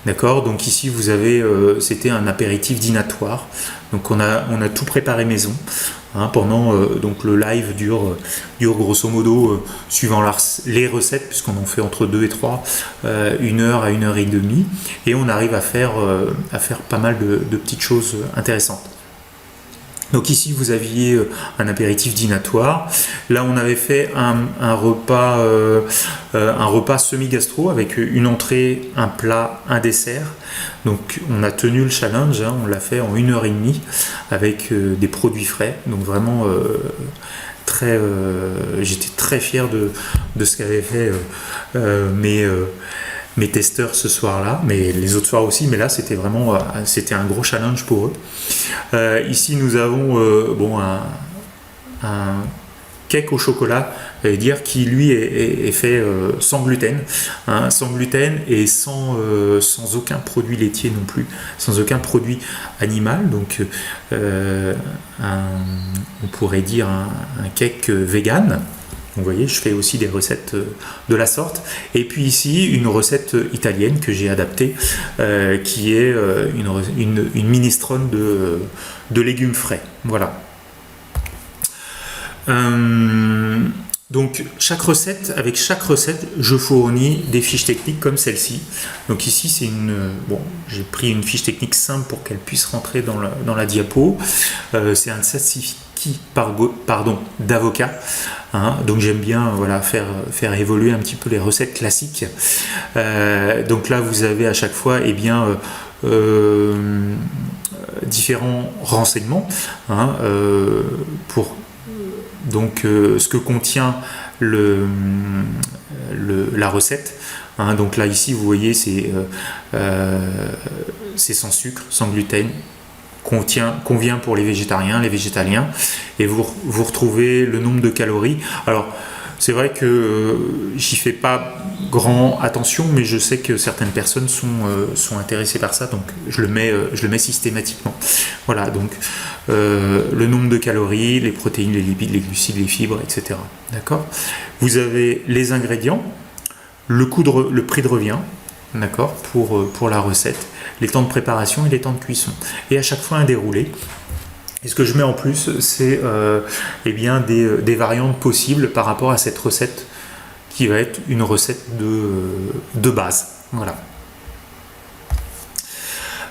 Speaker 1: D'accord, donc ici vous avez, c'était un apéritif dînatoire, donc on a tout préparé maison, hein, pendant, donc le live dure grosso modo, suivant les recettes, puisqu'on en fait entre 2 et 3, 1 heure à 1 heure et demie, et on arrive à faire pas mal de petites choses intéressantes. Donc ici vous aviez un apéritif dînatoire. Là on avait fait un repas semi-gastro avec une entrée, un plat, un dessert. Donc on a tenu le challenge, hein, on l'a fait en 1 heure et demie avec des produits frais. Donc vraiment j'étais très fier de ce qu'avaient fait mes testeurs ce soir-là, mais les autres soirs aussi, mais là c'était vraiment c'était un gros challenge pour eux. Ici nous avons un cake au chocolat, qui lui est fait sans gluten, hein, sans gluten et sans aucun produit laitier non plus, sans aucun produit animal, donc on pourrait dire un cake vegan. Vous voyez, je fais aussi des recettes de la sorte. Et puis ici, une recette italienne que j'ai adaptée, qui est une minestrone de légumes frais. Voilà. Donc avec chaque recette, je fournis des fiches techniques comme celle-ci. Donc ici, j'ai pris une fiche technique simple pour qu'elle puisse rentrer dans la diapo. C'est un certificat d'avocat. Hein, donc j'aime bien faire évoluer un petit peu les recettes classiques. Donc là vous avez à chaque fois différents renseignements, hein, pour ce que contient la recette. Hein, donc là ici vous voyez c'est sans sucre, sans gluten, convient pour les végétariens, les végétaliens, et vous retrouvez le nombre de calories. Alors c'est vrai que j'y fais pas grand attention, mais je sais que certaines personnes sont intéressées par ça, donc je le mets systématiquement. Voilà, donc le nombre de calories, les protéines, les lipides, les glucides, les fibres, etc. D'accord. Vous avez les ingrédients, le prix de revient, d'accord, pour la recette, les temps de préparation et les temps de cuisson, et à chaque fois un déroulé. Et ce que je mets en plus, c'est des variantes possibles par rapport à cette recette qui va être une recette de base. Voilà.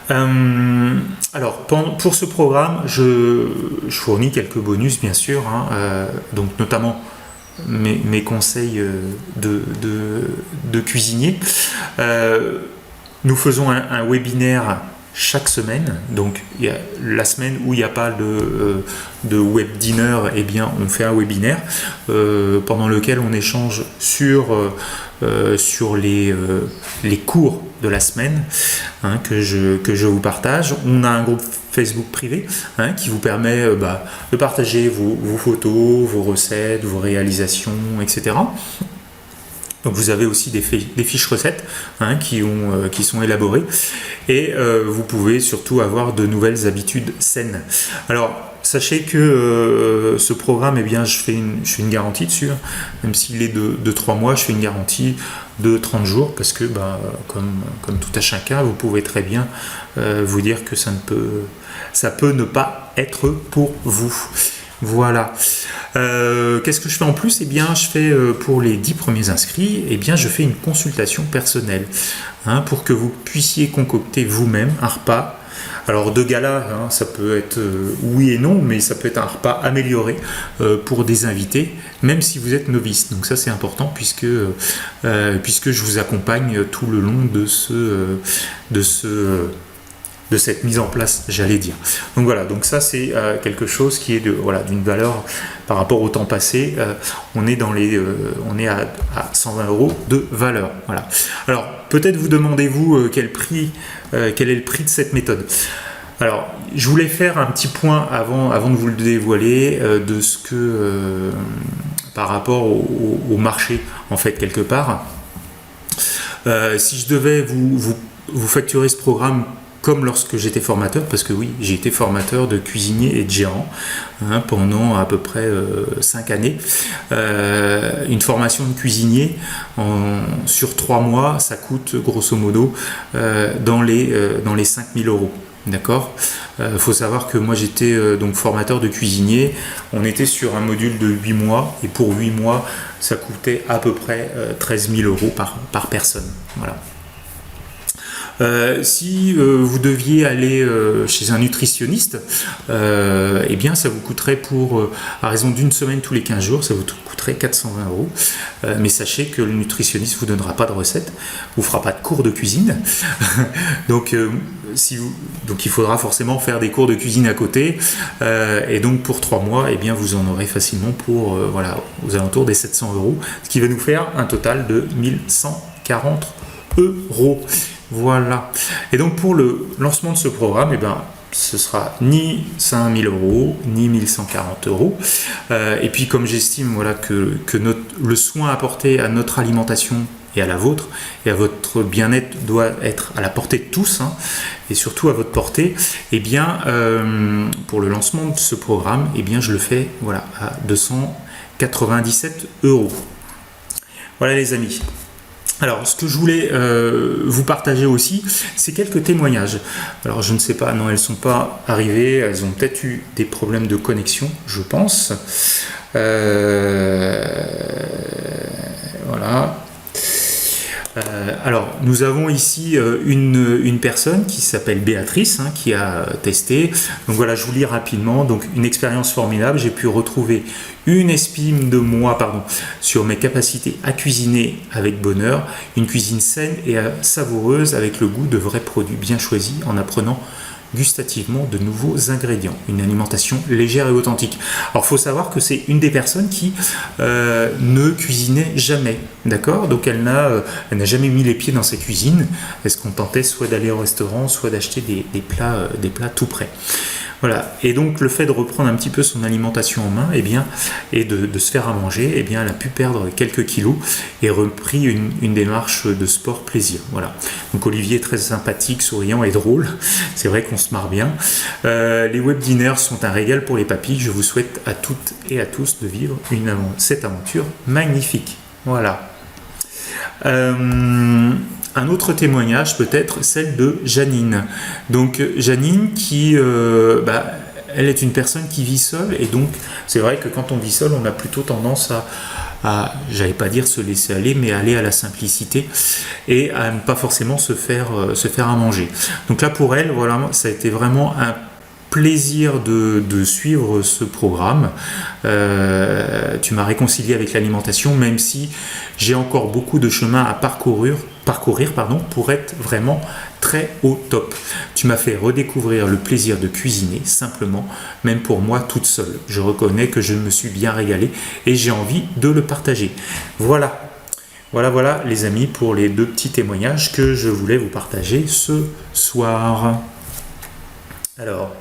Speaker 1: Alors pour ce programme, je fournis quelques bonus bien sûr, hein, donc notamment mes conseils de cuisinier. Nous faisons un webinaire chaque semaine, donc il y a la semaine où il n'y a pas de web dinner, on fait un webinaire pendant lequel on échange sur les cours de la semaine, hein, que je vous partage. On a un groupe Facebook privé, hein, qui vous permet de partager vos photos, vos recettes, vos réalisations, etc. Donc vous avez aussi des fiches recettes qui sont élaborées et vous pouvez surtout avoir de nouvelles habitudes saines. Alors sachez que ce programme, eh bien, je fais une garantie dessus, même s'il est de 3 mois, je fais une garantie de 30 jours parce que comme tout à chacun, vous pouvez très bien vous dire que ça peut ne pas être pour vous. Voilà. Qu'est-ce que je fais en plus? Eh bien, je fais pour les 10 premiers inscrits, eh bien, je fais une consultation personnelle pour que vous puissiez concocter vous-même un repas. Alors de gala, ça peut être oui et non, mais ça peut être un repas amélioré pour des invités, même si vous êtes novice. Donc ça c'est important puisque je vous accompagne tout le long de cette mise en place, j'allais dire. Donc voilà, donc ça c'est quelque chose qui est d'une valeur par rapport au temps passé. On est à 120 € de valeur. Voilà. Alors peut-être vous demandez-vous quel est le prix de cette méthode. Alors je voulais faire un petit point avant de vous le dévoiler de ce que par rapport au marché en fait quelque part. Si je devais vous facturer ce programme comme lorsque j'étais formateur, parce que oui, j'ai été formateur de cuisinier et de gérant pendant à peu près 5 années. Une formation de cuisinier sur 3 mois, ça coûte grosso modo dans les 5 000 €. D'accord. Faut savoir que moi j'étais donc formateur de cuisinier. On était sur un module de 8 mois et pour 8 mois, ça coûtait à peu près 13 000 € par personne. Voilà. Si vous deviez aller chez un nutritionniste, eh bien ça vous coûterait à raison d'une semaine tous les 15 jours, ça vous coûterait 420 €. Mais sachez que le nutritionniste ne vous donnera pas de recette, vous fera pas de cours de cuisine. Donc il faudra forcément faire des cours de cuisine à côté. Et donc pour 3 mois, eh bien vous en aurez facilement pour aux alentours des 700 €, ce qui va nous faire un total de 1140 €. Voilà. Et donc pour le lancement de ce programme, eh ben, ce sera ni 5 000 € ni 1140 €. Et puis comme j'estime que le soin apporté à notre alimentation et à la vôtre et à votre bien-être doit être à la portée de tous et surtout à votre portée, eh bien pour le lancement de ce programme, eh bien je le fais à 297 €. Voilà les amis. Alors, ce que je voulais vous partager aussi, c'est quelques témoignages. Alors, je ne sais pas, non, elles ne sont pas arrivées, elles ont peut-être eu des problèmes de connexion, je pense. Voilà. Alors, nous avons ici une personne qui s'appelle Béatrice, qui a testé. Donc voilà, je vous lis rapidement. Donc, une expérience formidable. J'ai pu retrouver une estime de moi, sur mes capacités à cuisiner avec bonheur, une cuisine saine et savoureuse avec le goût de vrais produits bien choisis en apprenant gustativement de nouveaux ingrédients, une alimentation légère et authentique. Alors il faut savoir que c'est une des personnes qui ne cuisinait jamais, d'accord. Donc elle n'a jamais mis les pieds dans sa cuisine, elle se contentait soit d'aller au restaurant, soit d'acheter des plats tout prêts. Voilà. Et donc le fait de reprendre un petit peu son alimentation en main, et de se faire à manger, elle a pu perdre quelques kilos et repris une démarche de sport plaisir. Voilà. Donc Olivier est très sympathique, souriant et drôle. C'est vrai qu'on se marre bien. Les webinaires sont un régal pour les papilles. Je vous souhaite à toutes et à tous de vivre cette aventure magnifique. Voilà. Un autre témoignage peut-être, celle de Janine. Donc Janine qui, elle est une personne qui vit seule et donc c'est vrai que quand on vit seul, on a plutôt tendance à j'allais pas dire se laisser aller, mais aller à la simplicité et à ne pas forcément se faire à manger. Donc là pour elle, ça a été vraiment un plaisir de suivre ce programme. Tu m'as réconcilié avec l'alimentation, même si j'ai encore beaucoup de chemin à parcourir pour être vraiment très au top. Tu m'as fait redécouvrir le plaisir de cuisiner simplement, même pour moi toute seule. Je reconnais que je me suis bien régalé et j'ai envie de le partager. Voilà les amis pour les 2 petits témoignages que je voulais vous partager ce soir. Alors,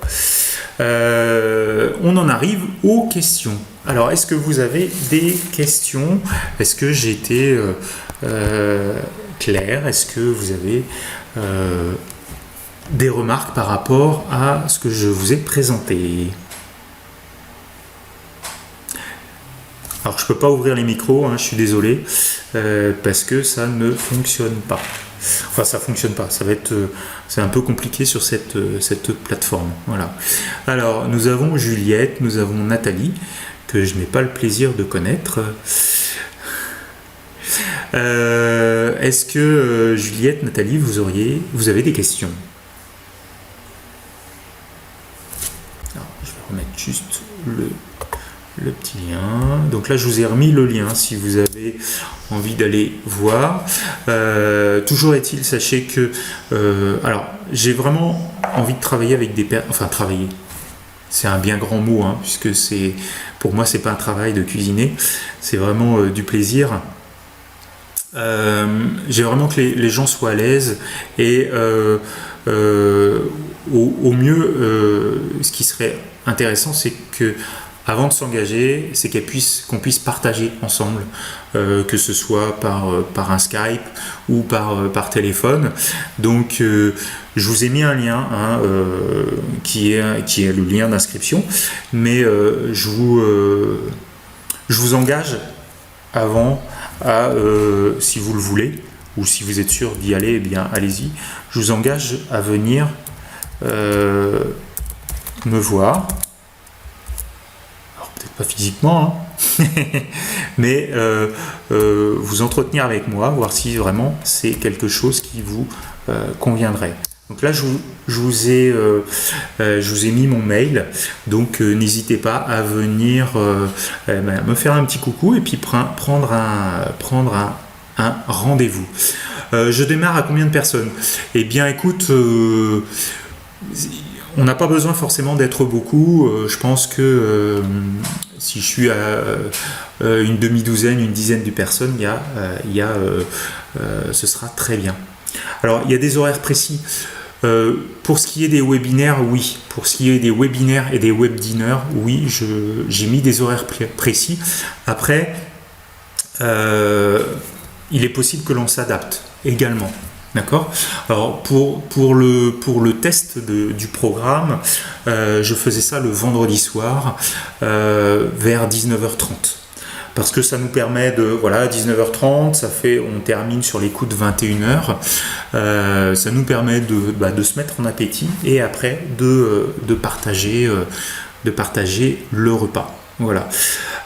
Speaker 1: on en arrive aux questions. Alors, est-ce que vous avez des questions? Est-ce que j'ai été clair? Est-ce que vous avez des remarques par rapport à ce que je vous ai présenté? Alors je peux pas ouvrir les micros, hein, je suis désolé, parce que ça ne fonctionne pas. Enfin, ça fonctionne pas. Ça va être, c'est un peu compliqué sur cette plateforme. Voilà. Alors, nous avons Juliette, nous avons Nathalie, que je n'ai pas le plaisir de connaître. Est-ce que Juliette, Nathalie, vous avez des questions? Alors, je vais remettre juste le petit lien. Donc là, je vous ai remis le lien si vous avez envie d'aller voir. Toujours est-il, sachez que... alors, j'ai vraiment envie de travailler avec des personnes... Enfin, travailler. C'est un bien grand mot, hein, puisque c'est... Pour moi, c'est pas un travail de cuisiner. C'est vraiment du plaisir. J'ai vraiment que les gens soient à l'aise et au mieux, ce qui serait intéressant, c'est que avant de s'engager, c'est qu'on puisse partager ensemble, que ce soit par un Skype ou par téléphone. Donc, je vous ai mis un lien hein, qui est le lien d'inscription, mais je vous engage avant si vous le voulez ou si vous êtes sûr d'y aller, eh bien allez-y. Je vous engage à venir me voir. Pas physiquement, hein. Mais vous entretenir avec moi, voir si vraiment c'est quelque chose qui vous conviendrait. Donc là, je vous ai mis mon mail, donc n'hésitez pas à venir me faire un petit coucou et puis prendre un rendez-vous. Je démarre à combien de personnes? Eh bien, écoute... on n'a pas besoin forcément d'être beaucoup. Je pense que si je suis à une demi-douzaine, une dizaine de personnes, ce sera très bien. Alors, il y a des horaires précis. Pour ce qui est des webinaires, oui. Pour ce qui est des webinaires et des webinars, oui, j'ai mis des horaires précis. Après, il est possible que l'on s'adapte également. D'accord. Alors pour le test du programme, je faisais ça le vendredi soir vers 19h30. Parce que ça nous permet de, voilà, 19h30, on termine sur les coups de 21h, ça nous permet de se mettre en appétit et après de partager le repas. Voilà.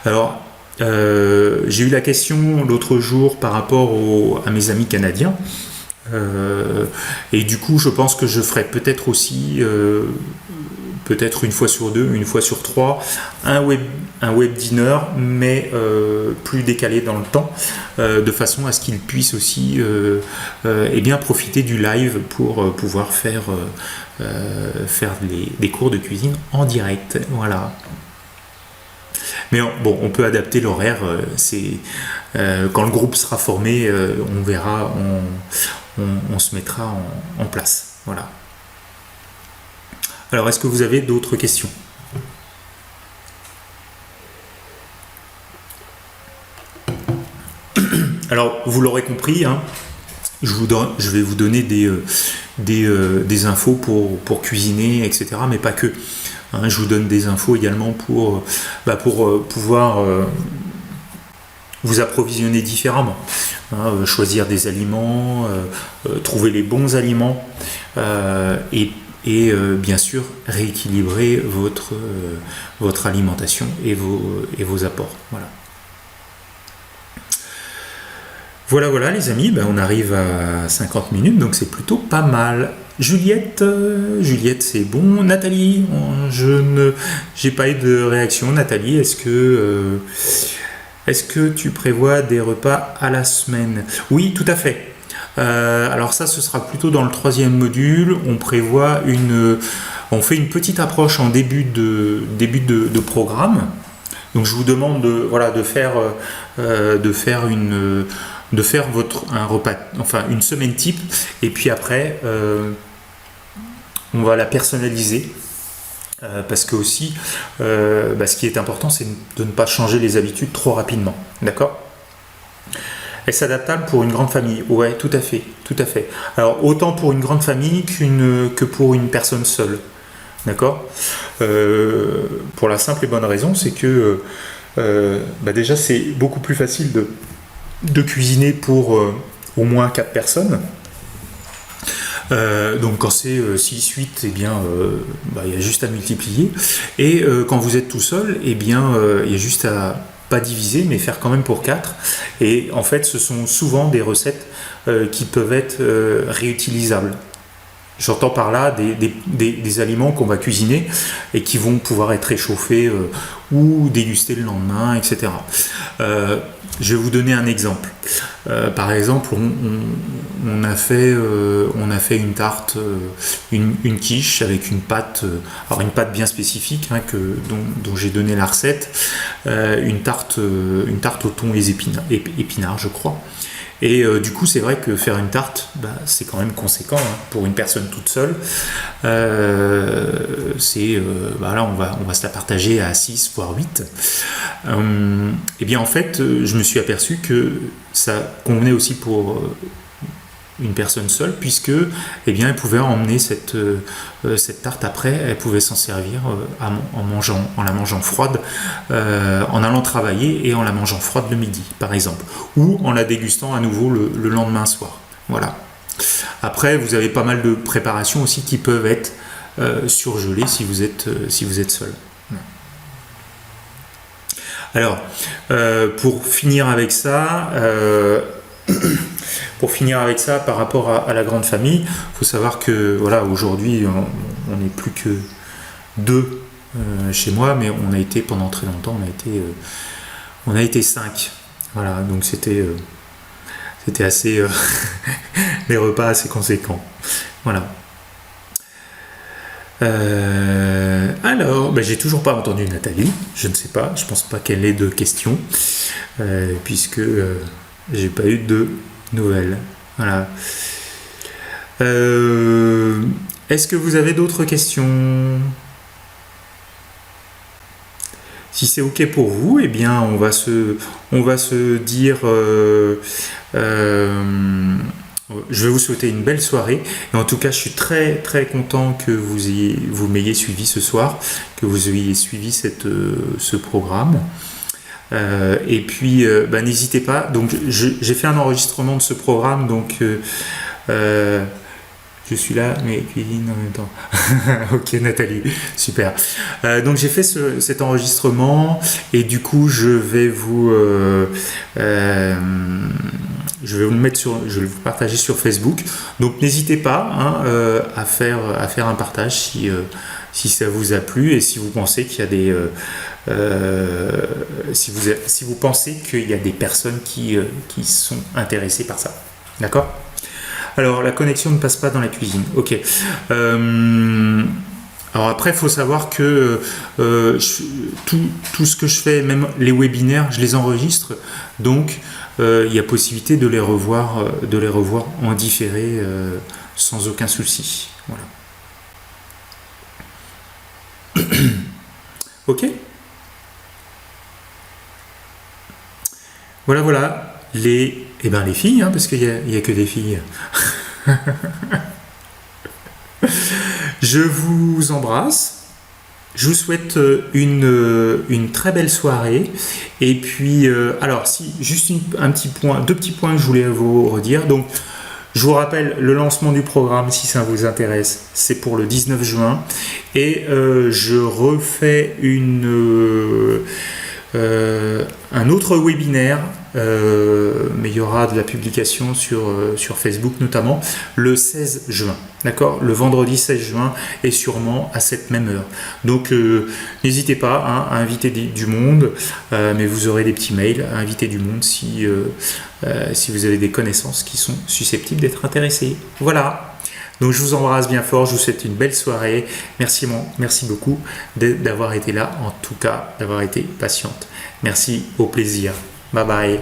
Speaker 1: Alors, j'ai eu la question l'autre jour par rapport à mes amis canadiens. Et du coup, je pense que je ferai peut-être aussi, peut-être une fois sur deux, une fois sur trois, un web dinner, mais plus décalé dans le temps, de façon à ce qu'ils puissent aussi eh bien profiter du live pour pouvoir faire des cours de cuisine en direct. Voilà. Mais bon, on peut adapter l'horaire. Quand le groupe sera formé, on verra. On se mettra en place. Voilà. Alors, est-ce que vous avez d'autres questions? Alors, vous l'aurez compris, hein, je vais vous donner des infos pour cuisiner, etc. Mais pas que. Hein, je vous donne des infos également pour pouvoir vous approvisionner différemment. Hein, choisir des aliments, trouver les bons aliments et bien sûr rééquilibrer votre alimentation et vos apports. Voilà les amis, on arrive à 50 minutes, donc c'est plutôt pas mal. Juliette, c'est bon. Nathalie, j'ai pas eu de réaction. Nathalie, est-ce que tu prévois des repas à la semaine? Oui, tout à fait. Alors ça, ce sera plutôt dans le 3e module. On fait une petite approche en début de programme. Donc je vous demande de faire un repas, enfin une semaine type, et puis après on va la personnaliser. Parce que aussi, ce qui est important, c'est de ne pas changer les habitudes trop rapidement. D'accord ? Est-ce adaptable pour une grande famille? Ouais, tout à fait, tout à fait. Alors, autant pour une grande famille que pour une personne seule. D'accord. Pour la simple et bonne raison, c'est que déjà, c'est beaucoup plus facile de cuisiner pour au moins 4 personnes. Donc quand c'est 6, 8, eh bien, il y a juste à multiplier. Et quand vous êtes tout seul, eh bien, il y a juste à pas diviser, mais faire quand même pour 4. Et en fait, ce sont souvent des recettes qui peuvent être réutilisables. J'entends par là des aliments qu'on va cuisiner et qui vont pouvoir être réchauffés ou dégustés le lendemain, etc. Je vais vous donner un exemple. Par exemple, on a fait une tarte, une quiche avec une pâte, alors une pâte bien spécifique dont j'ai donné la recette, une tarte au thon et épinards, je crois. Et du coup, c'est vrai que faire une tarte, c'est quand même conséquent pour une personne toute seule. Là, on va se la partager à 6, voire 8. Et bien, en fait, je me suis aperçu que ça convenait aussi pour une personne seule, puisque elle pouvait emmener cette tarte après, elle pouvait s'en servir en la mangeant froide, en allant travailler et en la mangeant froide le midi, par exemple, ou en la dégustant à nouveau le lendemain soir. Voilà. Après, vous avez pas mal de préparations aussi qui peuvent être surgelées si vous êtes seul. Alors, pour finir avec ça, par rapport à la grande famille, il faut savoir que aujourd'hui, on n'est plus que 2 chez moi, mais on a été pendant très longtemps, on a été 5. Voilà, donc c'était assez des repas assez conséquents. Voilà. Alors, j'ai toujours pas entendu Nathalie. Je ne sais pas, je pense pas qu'elle ait de questions, puisque j'ai pas eu de nouvelles. Voilà. Est-ce que vous avez d'autres questions? Si c'est ok pour vous, eh bien on va se dire je vais vous souhaiter une belle soirée. Et en tout cas, je suis très très content que vous m'ayez suivi ce soir, que vous ayez suivi ce programme. Et puis, n'hésitez pas. Donc, j'ai fait un enregistrement de ce programme. Donc, je suis là, mais cuisine en même temps. Ok, Nathalie, super. Donc, j'ai fait cet enregistrement et du coup, je vais vous je vais vous partager sur Facebook. Donc, n'hésitez pas à faire un partage si ça vous a plu et si vous pensez qu'il y a des si vous pensez qu'il y a des personnes qui sont intéressées par ça. D'accord ? Alors, la connexion ne passe pas dans la cuisine. Ok. Alors après, il faut savoir que tout ce que je fais, même les webinaires, je les enregistre. Donc, il y a possibilité de les revoir en différé sans aucun souci. Voilà. Ok. Voilà. Les filles, parce qu'il n'y a que des filles. Je vous embrasse. Je vous souhaite une très belle soirée. Et puis, juste deux petits points que je voulais vous redire. Donc, je vous rappelle, le lancement du programme, si ça vous intéresse, c'est pour le 19 juin. Et je refais un autre webinaire, mais il y aura de la publication sur Facebook notamment, le 16 juin, d'accord, le vendredi 16 juin et sûrement à cette même heure. Donc n'hésitez pas à inviter du monde, mais vous aurez des petits mails à inviter du monde si vous avez des connaissances qui sont susceptibles d'être intéressées. Voilà. Donc je vous embrasse bien fort, je vous souhaite une belle soirée. Merci beaucoup d'avoir été là, en tout cas d'avoir été patiente. Merci, au plaisir. Bye bye.